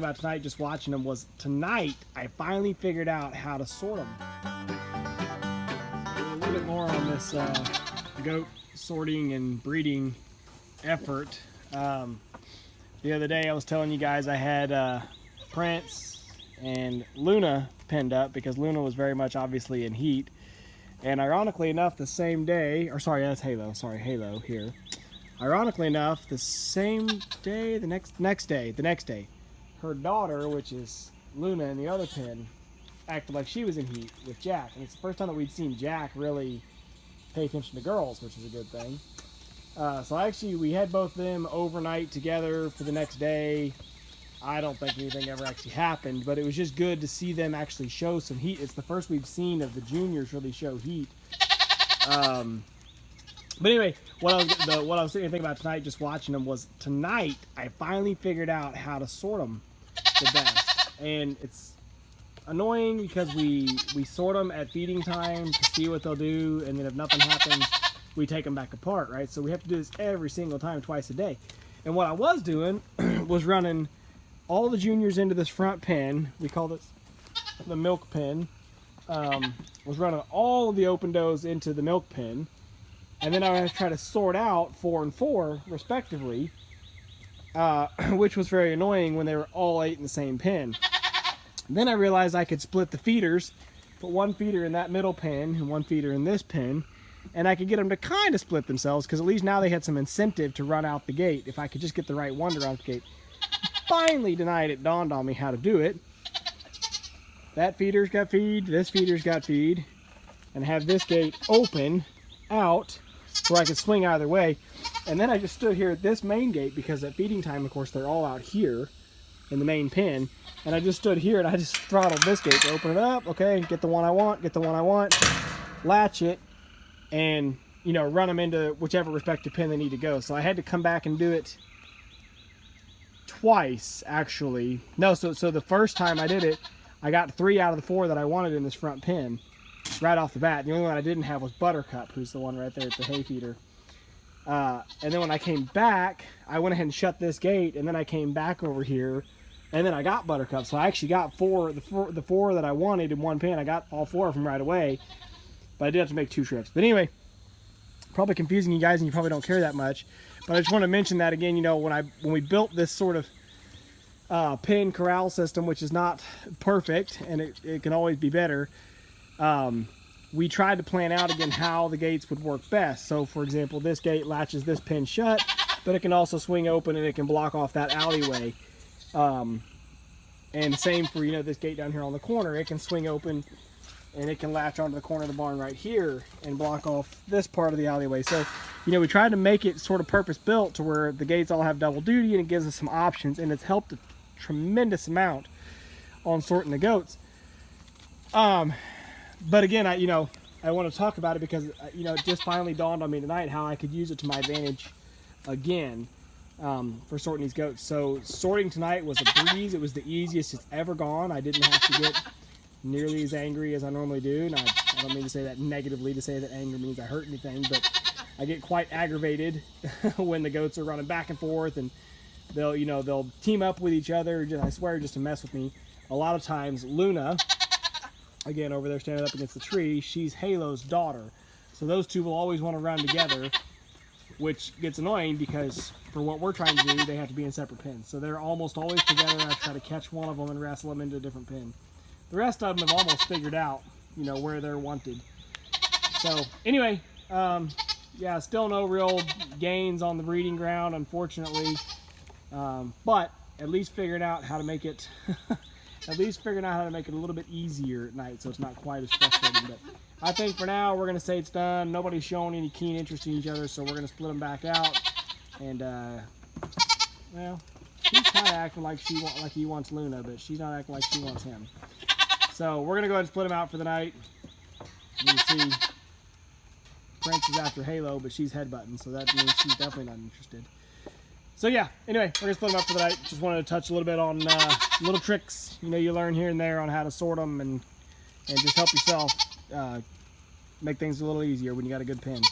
about tonight, just watching them, was tonight I finally figured out how to sort them. A little bit more on this goat sorting and breeding effort. The other day I was telling you guys I had Prince and Luna pinned up because Luna was very much obviously in heat. And ironically enough, the same day, or sorry, that's Halo. Sorry, Halo here. Ironically enough, the same day, the next day, her daughter, which is Luna in the other pen, acted like she was in heat with Jack. And it's the first time that we'd seen Jack really pay attention to girls, which is a good thing. So actually, we had both of them overnight together for the next day. I don't think anything ever actually happened, but it was just good to see them actually show some heat. It's the first we've seen of the juniors really show heat. But anyway, what I was sitting thinking about tonight, just watching them, was tonight I finally figured out how to sort them the best. And it's annoying because we sort them at feeding time to see what they'll do, and then if nothing happens, we take them back apart, right? So we have to do this every single time, twice a day. And what I was doing was running all the juniors into this front pen. We call this the milk pen. Was running all of the open does into the milk pen, and then I would try to sort out 4 and 4 respectively, which was very annoying when they were all 8 in the same pen. Then I realized I could split the feeders, put one feeder in that middle pen and one feeder in this pen, and I could get them to kind of split themselves, because at least now they had some incentive to run out the gate if I could just get the right one to run out the gate. Finally tonight it dawned on me how to do it. That feeder's got feed, this feeder's got feed, and have this gate open out so I could swing either way. And then I just stood here at this main gate, because at feeding time, of course, they're all out here in the main pen, and I just stood here and I just throttled this gate to open it up. Okay, get the one I want, latch it, and run them into whichever respective pen they need to go. So I had to come back and do it twice, actually. No, so the first time I did it, I got 3 out of the 4 that I wanted in this front pen right off the bat. The only one I didn't have was Buttercup, who's the one right there at the hay feeder. And then when I came back, I went ahead and shut this gate, and then I came back over here, and then I got Buttercup. So I actually got the four that I wanted in one pen. I got all 4 of them right away, but I did have to make 2 trips. But anyway, probably confusing you guys, and you probably don't care that much. But I just want to mention that again. When we built this sort of pen corral system, which is not perfect, and it can always be better, we tried to plan out again how the gates would work best. So for example, this gate latches this pen shut, but it can also swing open and it can block off that alleyway. And same for this gate down here on the corner. It can swing open and it can latch onto the corner of the barn right here and block off this part of the alleyway. So we tried to make it sort of purpose built to where the gates all have double duty, and it gives us some options, and it's helped a tremendous amount on sorting the goats. But again, I want to talk about it because it just finally dawned on me tonight how I could use it to my advantage again, for sorting these goats. So sorting tonight was a breeze. It was the easiest it's ever gone. I didn't have to get nearly as angry as I normally do, and I don't mean to say that negatively, to say that anger means I hurt anything, but I get quite aggravated when the goats are running back and forth, and they'll team up with each other, I swear, just to mess with me. A lot of times Luna, again over there standing up against the tree, she's Halo's daughter, so those two will always want to run together, which gets annoying because for what we're trying to do, they have to be in separate pens. So they're almost always together, and I try to catch one of them and wrestle them into a different pen. The rest of them have almost figured out where they're wanted. So anyway, yeah, still no real gains on the breeding ground, unfortunately, but at least figuring out how to make it a little bit easier at night, so it's not quite as frustrating. But I think for now we're going to say it's done. Nobody's showing any keen interest in each other, so we're going to split them back out. And well, he's kind of acting like he wants Luna, but she's not acting like she wants him. So we're going to go ahead and split them out for the night. You can see Prince is after Halo, but she's headbutting, so that means she's definitely not interested. So yeah, anyway, we're going to split them up for the night. Just wanted to touch a little bit on little tricks, you learn here and there on how to sort them, and just help yourself make things a little easier when you got a good pen.